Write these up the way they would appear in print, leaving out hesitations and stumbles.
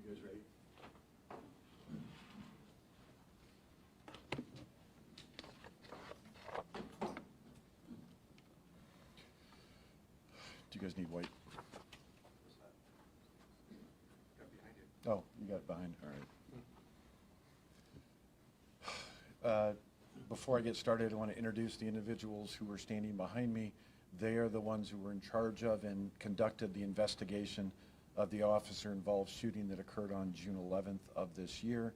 You guys ready? Do you guys need white? Oh, you got it behind, all right. Before I get started, I want to introduce the individuals who are standing behind me. They are the ones who were in charge of and conducted the investigation of the officer-involved shooting that occurred on June 11th of this year.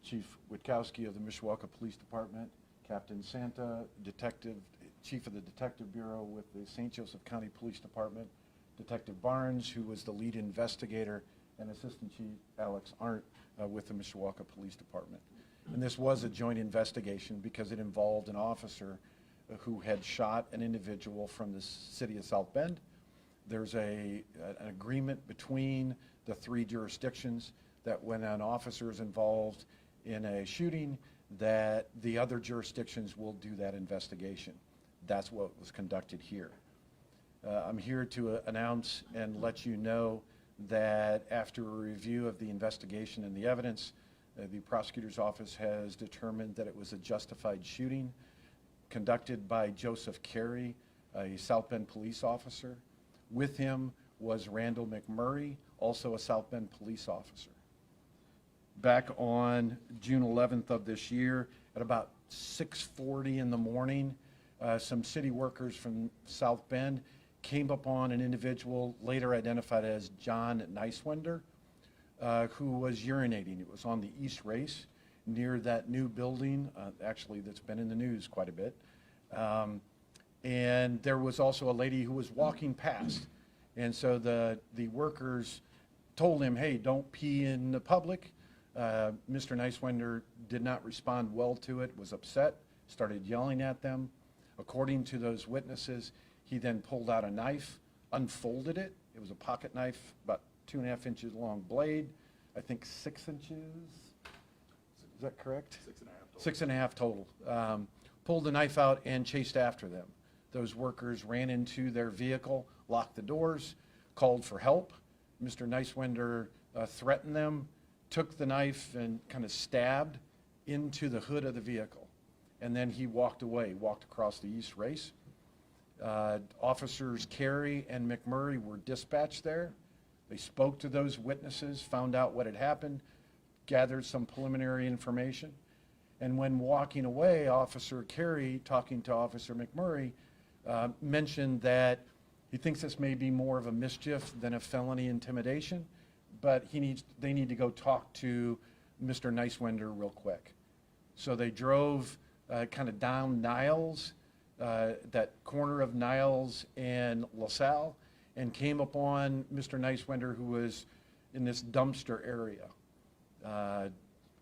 Chief Witkowski of the Mishawaka Police Department, Captain Santa, Chief of the Detective Bureau with the St. Joseph County Police Department, Detective Barnes, who was the lead investigator, and Assistant Chief Alex Arndt with the Mishawaka Police Department. And this was a joint investigation because it involved an officer who had shot an individual from the city of South Bend. There's an agreement between the three jurisdictions that when an officer is involved in a shooting, that the other jurisdictions will do that investigation. That's what was conducted here. I'm here to announce and let you know that after a review of the investigation and the evidence, the prosecutor's office has determined that it was a justified shooting conducted by Joseph Carri, a South Bend police officer. With him was Randall McMurray, also a South Bend police officer. Back on June 11th of this year, at about 6:40 in the morning, some city workers from South Bend came upon an individual later identified as John Nice Wender, who was urinating. It was on the East Race near that new building, actually that's been in the news quite a bit. And there was also a lady who was walking past. And so the workers told him, hey, don't pee in the public. Mr. Nice Wender did not respond well to it, was upset, started yelling at them. According to those witnesses, he then pulled out a knife, unfolded it. It was a pocket knife, about 2.5 inches long blade, I think 6 inches. Is that correct? 6.5 total. 6.5 total. Pulled the knife out and chased after them. Those workers ran into their vehicle, locked the doors, called for help. Mr. Nice Wender threatened them, took the knife and kind of stabbed into the hood of the vehicle. And then he walked away, walked across the East Race. Officers Carri and McMurray were dispatched there. They spoke to those witnesses, found out what had happened, gathered some preliminary information. And when walking away, Officer Carri, talking to Officer McMurray, mentioned that he thinks this may be more of a mischief than a felony intimidation, but they need to go talk to Mr. Nice Wender real quick. So they drove kind of down Niles, that corner of Niles and LaSalle, and came upon Mr. Nice Wender, who was in this dumpster area.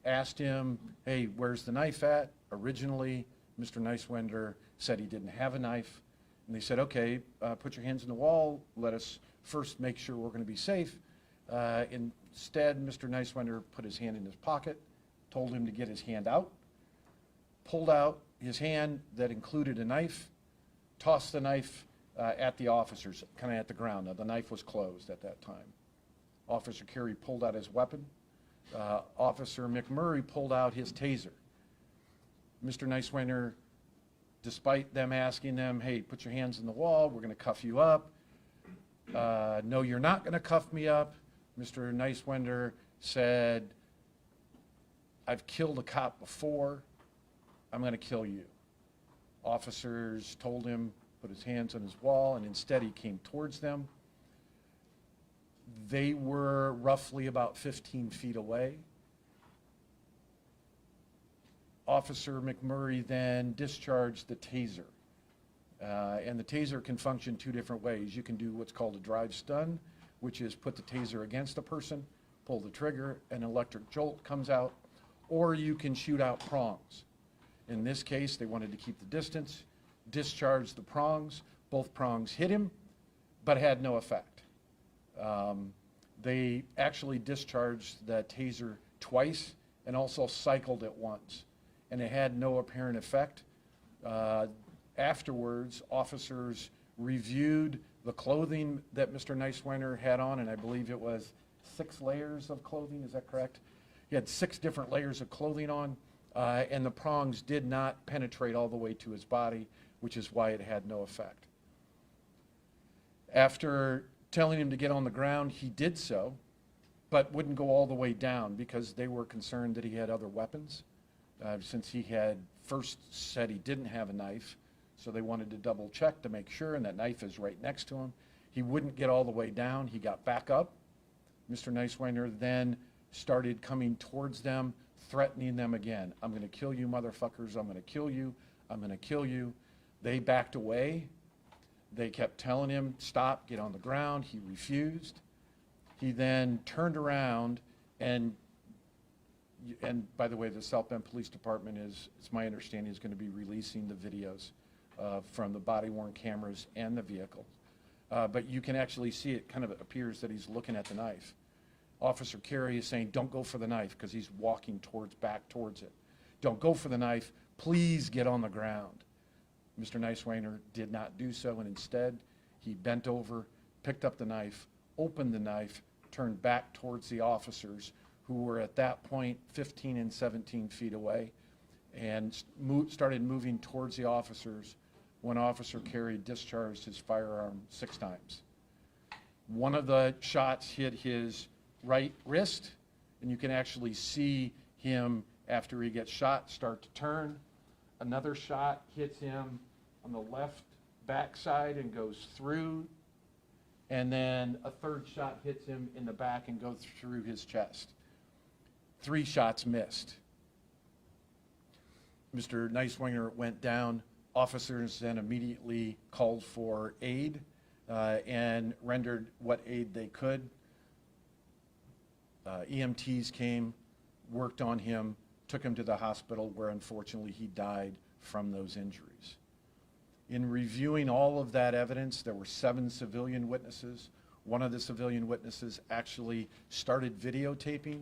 Asked him, hey, where's the knife at? Originally, Mr. Nice Wender said he didn't have a knife. And they said, okay, put your hands on the wall. Let us first make sure we're going to be safe. Instead, Mr. Nice Wender put his hand in his pocket, told him to get his hand out, pulled out his hand that included a knife, tossed the knife at the officers, kind of at the ground. Now, the knife was closed at that time. Officer Carri pulled out his weapon. Officer McMurray pulled out his taser. Mr. Nice Wender, despite them asking them, hey, put your hands on the wall, we're going to cuff you up. No, you're not going to cuff me up. Mr. Nice Wender said, I've killed a cop before. I'm going to kill you. Officers told him, put his hands on his wall, and instead he came towards them. They were roughly about 15 feet away. Officer McMurray then discharged the taser. And the taser can function two different ways. You can do what's called a drive stun, which is put the taser against a person, pull the trigger, an electric jolt comes out, or you can shoot out prongs. In this case, they wanted to keep the distance, discharged the prongs. Both prongs hit him, but had no effect. They actually discharged the taser twice and also cycled it once, and it had no apparent effect. Afterwards, officers reviewed the clothing that Mr. Nice Wender had on, and I believe it was 6 layers of clothing, is that correct? He had 6 different layers of clothing on, and the prongs did not penetrate all the way to his body, which is why it had no effect. After telling him to get on the ground, he did so, but wouldn't go all the way down because they were concerned that he had other weapons. Since he had first said he didn't have a knife, so they wanted to double check to make sure, and that knife is right next to him. He wouldn't get all the way down. He got back up. Mr. Nice Wender then started coming towards them, threatening them again. I'm going to kill you, motherfuckers. I'm going to kill you. I'm going to kill you. They backed away. They kept telling him, stop, get on the ground. He refused. He then turned around and by the way, the South Bend Police Department it's my understanding, is going to be releasing the videos from the body-worn cameras and the vehicle. But you can actually see it kind of appears that he's looking at the knife. Officer Carri is saying, don't go for the knife, because he's walking back towards it. Don't go for the knife. Please get on the ground. Mr. Nice Wender did not do so, and instead he bent over, picked up the knife, opened the knife, turned back towards the officers, who were at that point 15 and 17 feet away, and started moving towards the officers when Officer Carri discharged his firearm 6 times. One of the shots hit his right wrist, and you can actually see him, after he gets shot, start to turn. Another shot hits him on the left backside and goes through, and then a third shot hits him in the back and goes through his chest. 3 shots missed. Mr. Nice Wender went down. Officers then immediately called for aid and rendered what aid they could. EMTs came, worked on him, took him to the hospital, where unfortunately he died from those injuries. In reviewing all of that evidence, there were 7 civilian witnesses. One of the civilian witnesses actually started videotaping.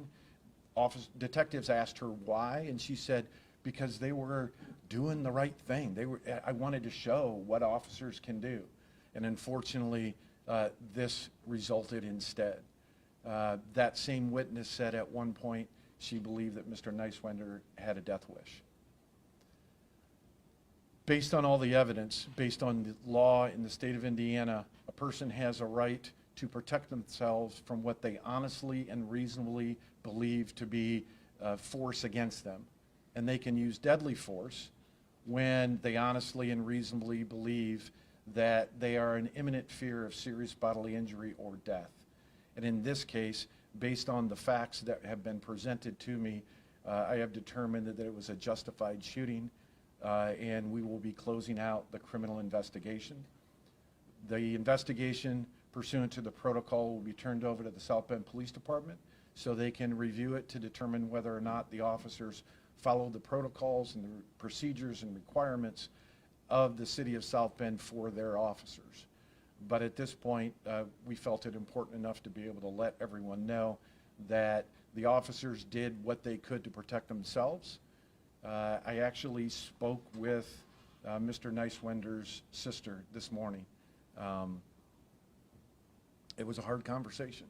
Detectives asked her why, and she said, because they were doing the right thing. I wanted to show what officers can do. And unfortunately, this resulted instead. That same witness said at one point she believed that Mr. Nice Wender had a death wish. Based on all the evidence, based on the law in the state of Indiana, a person has a right to protect themselves from what they honestly and reasonably believe to be force against them. And they can use deadly force when they honestly and reasonably believe that they are in imminent fear of serious bodily injury or death. And in this case, based on the facts that have been presented to me, I have determined that it was a justified shooting, and we will be closing out the criminal investigation. The investigation pursuant to the protocol will be turned over to the South Bend Police Department so they can review it to determine whether or not the officers followed the protocols and the procedures and requirements of the city of South Bend for their officers. But at this point, we felt it important enough to be able to let everyone know that the officers did what they could to protect themselves. I actually spoke with Mr. Nice Wender's sister this morning. It was a hard conversation.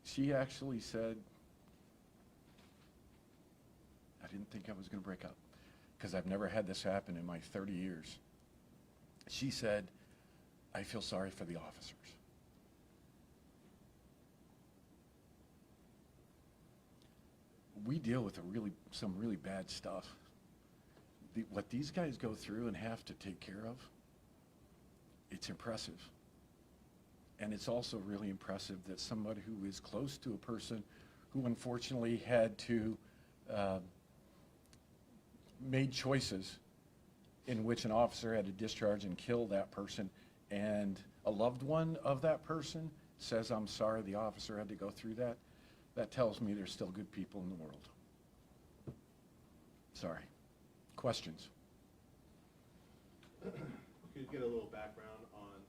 She actually said, I didn't think I was going to break up, because I've never had this happen in my 30 years. She said, I feel sorry for the officers. We deal with some really bad stuff. What these guys go through and have to take care of, it's impressive. And it's also really impressive that somebody who is close to a person who unfortunately had to made choices in which an officer had to discharge and kill that person, and a loved one of that person says, I'm sorry the officer had to go through that. That tells me there's still good people in the world. Sorry. Questions? Could you get a little background on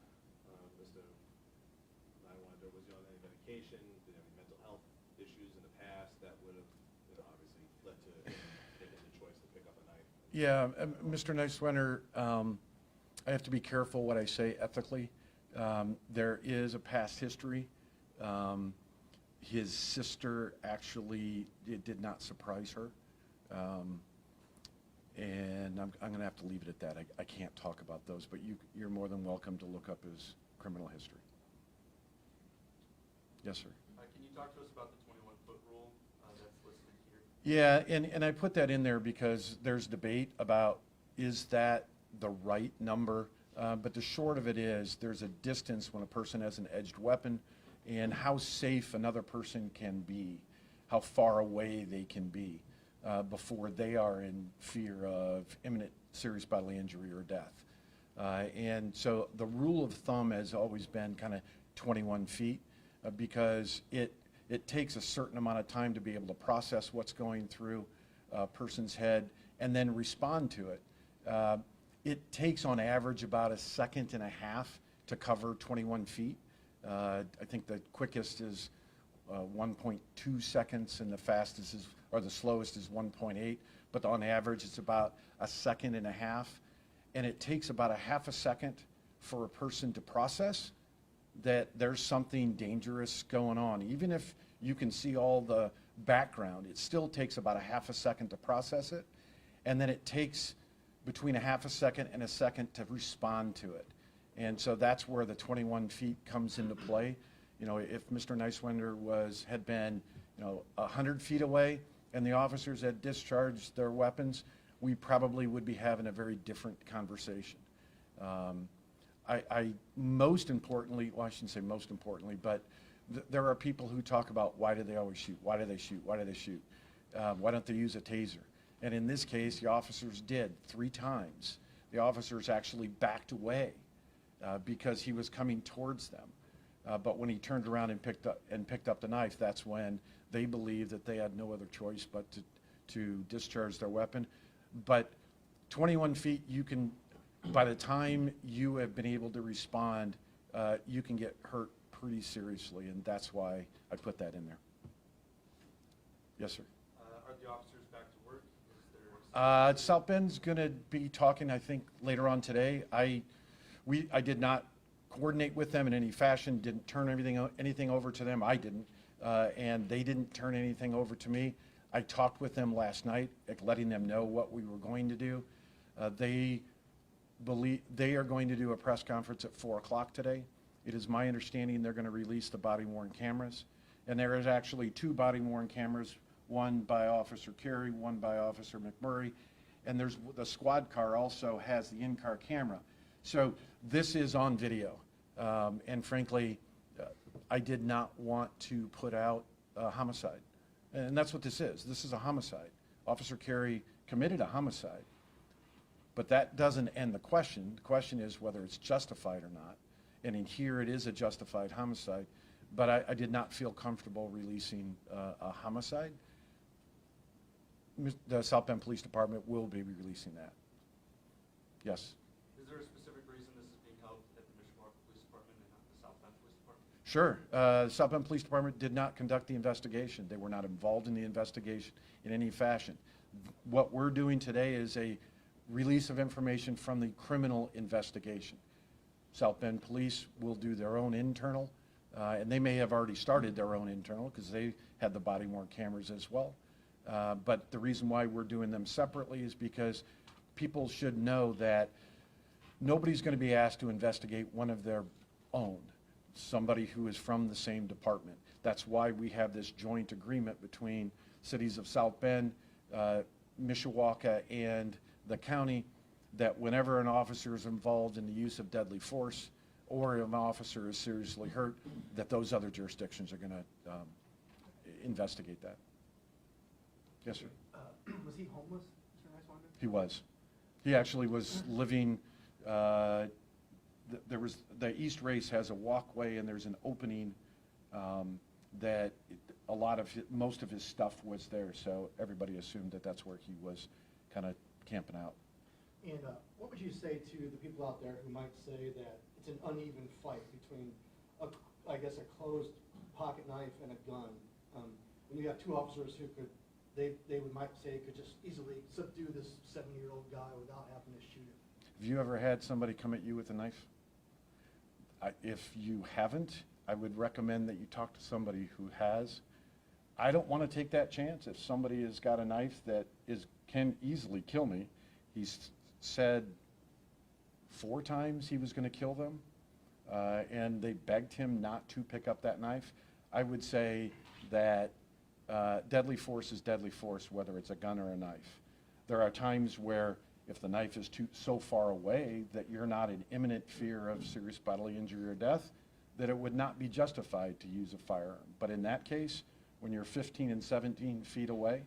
Mr. Nice Wender? Was he on any medication? Did he have any mental health issues in the past? that would have, obviously led to him making the choice to pick up a knife. Yeah, Mr. Nice Wender, I have to be careful what I say ethically. There is a past history. His sister actually, it did not surprise her. And I'm going to have to leave it at that. I can't talk about those, but you're more than welcome to look up his criminal history. Yes, sir. Can you talk to us about the 21-foot rule that's listed here? Yeah, and I put that in there because there's debate about is that the right number, but the short of it is there's a distance when a person has an edged weapon and how safe another person can be, how far away they can be before they are in fear of imminent serious bodily injury or death. And so the rule of thumb has always been kind of 21 feet because it takes a certain amount of time to be able to process what's going through a person's head and then respond to it. It takes on average about 1.5 seconds to cover 21 feet. I think the quickest is 1.2 seconds and the fastest is, or the slowest is 1.8, but on average it's about 1.5 seconds. And it takes about 0.5 second for a person to process that there's something dangerous going on. Even if you can see all the background, it still takes about 0.5 second to process it. And then it takes between 0.5 second and 1 second to respond to it. And so that's where the 21 feet comes into play. You know, if Mr. Nice Wender had been, 100 feet away and the officers had discharged their weapons, we probably would be having a very different conversation. I most importantly, well, I shouldn't say most importantly, but there are people who talk about why do they always shoot? Why do they shoot? Why do they shoot? Why don't they use a taser? And in this case, the officers did 3 times. The officers actually backed away because he was coming towards them. But when he turned around and picked up the knife, that's when they believed that they had no other choice but to discharge their weapon. But 21 feet, by the time you have been able to respond, you can get hurt pretty seriously, and that's why I put that in there. Yes, sir. Are the officers back to work? Is there South Bend's going to be talking, I think, later on today. I did not coordinate with them in any fashion, didn't turn anything over to them. I didn't, and they didn't turn anything over to me. I talked with them last night, letting them know what we were going to do. They are going to do a press conference at 4 o'clock today. It is my understanding they're going to release the body-worn cameras. And there is actually 2 body-worn cameras, one by Officer Carri, one by Officer McMurray. And the squad car also has the in-car camera. So this is on video. And frankly, I did not want to put out a homicide. And that's what this is. This is a homicide. Officer Carri committed a homicide. But that doesn't end the question. The question is whether it's justified or not. And in here, it is a justified homicide. But I did not feel comfortable releasing a homicide. The South Bend Police Department will be releasing that. Yes? Is there a specific reason this is being held at the Mishawaka Police Department and not the South Bend Police Department? Sure. The South Bend Police Department did not conduct the investigation. They were not involved in the investigation in any fashion. What we're doing today is a release of information from the criminal investigation. South Bend Police will do their own internal, and they may have already started their own internal because they had the body-worn cameras as well. But the reason why we're doing them separately is because people should know that nobody's going to be asked to investigate one of their own, somebody who is from the same department. That's why we have this joint agreement between cities of South Bend, Mishawaka, and the county, that whenever an officer is involved in the use of deadly force or if an officer is seriously hurt, that those other jurisdictions are going to investigate that. Yes, sir. Was he homeless, Mr. Nice Wender? He was. He actually was living, there was, the East Race has a walkway and there's an opening that most of his stuff was there, so everybody assumed that that's where he was kind of camping out. And what would you say to the people out there who might say that it's an uneven fight between, I guess, a closed pocket knife and a gun? when you have two officers who could, might say could just easily subdue this 7-year-old guy without having to shoot him. Have you ever had somebody come at you with a knife? If you haven't, I would recommend that you talk to somebody who has. I don't want to take that chance. If somebody has got a knife that can easily kill me, he's said 4 times he was going to kill them, and they begged him not to pick up that knife. I would say that deadly force is deadly force, whether it's a gun or a knife. There are times where if the knife is so far away that you're not in imminent fear of serious bodily injury or death, that it would not be justified to use a firearm. But in that case, when you're 15 and 17 feet away,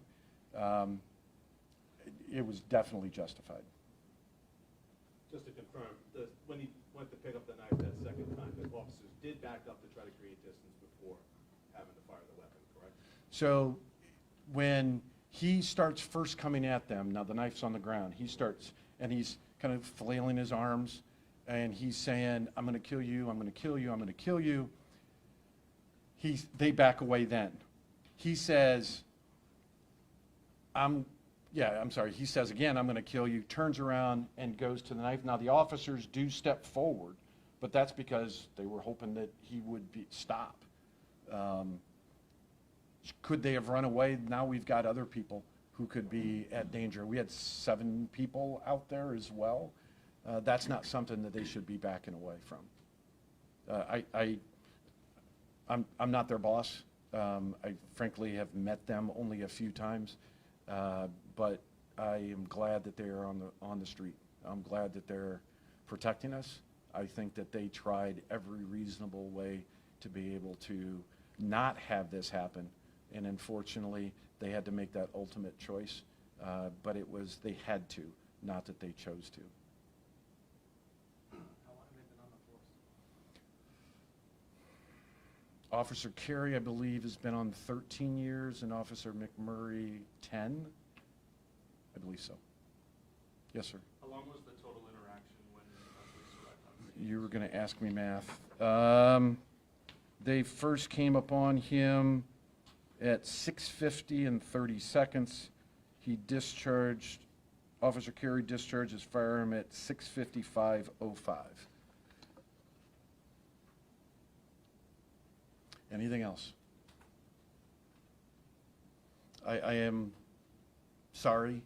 it was definitely justified. Just to confirm, when he went to pick up the knife that second time, the officers did back up to try to create distance before having to fire the weapon, correct? So when he starts first coming at them, now the knife's on the ground, he starts, and he's kind of flailing his arms, and he's saying, I'm going to kill you, I'm going to kill you, I'm going to kill you. They back away then. He says, he says again, I'm going to kill you, turns around and goes to the knife. Now the officers do step forward, but that's because they were hoping that he would stop. Could they have run away? Now we've got other people who could be at danger. We had 7 people out there as well. That's not something that they should be backing away from. I'm not their boss. I frankly have met them only a few times, but I am glad that they are on the street. I'm glad that they're protecting us. I think that they tried every reasonable way to be able to not have this happen, and unfortunately, they had to make that ultimate choice. But they had to, not that they chose to. How long have they been on the force? Officer Carri, I believe, has been on 13 years, and Officer McMurray, 10. I believe so. Yes, sir. How long was the total interaction when police arrived on scene? You were going to ask me math. They first came upon him at 6:50 and 30 seconds. Officer Carri discharged his firearm at 6:55:05. Anything else? I am sorry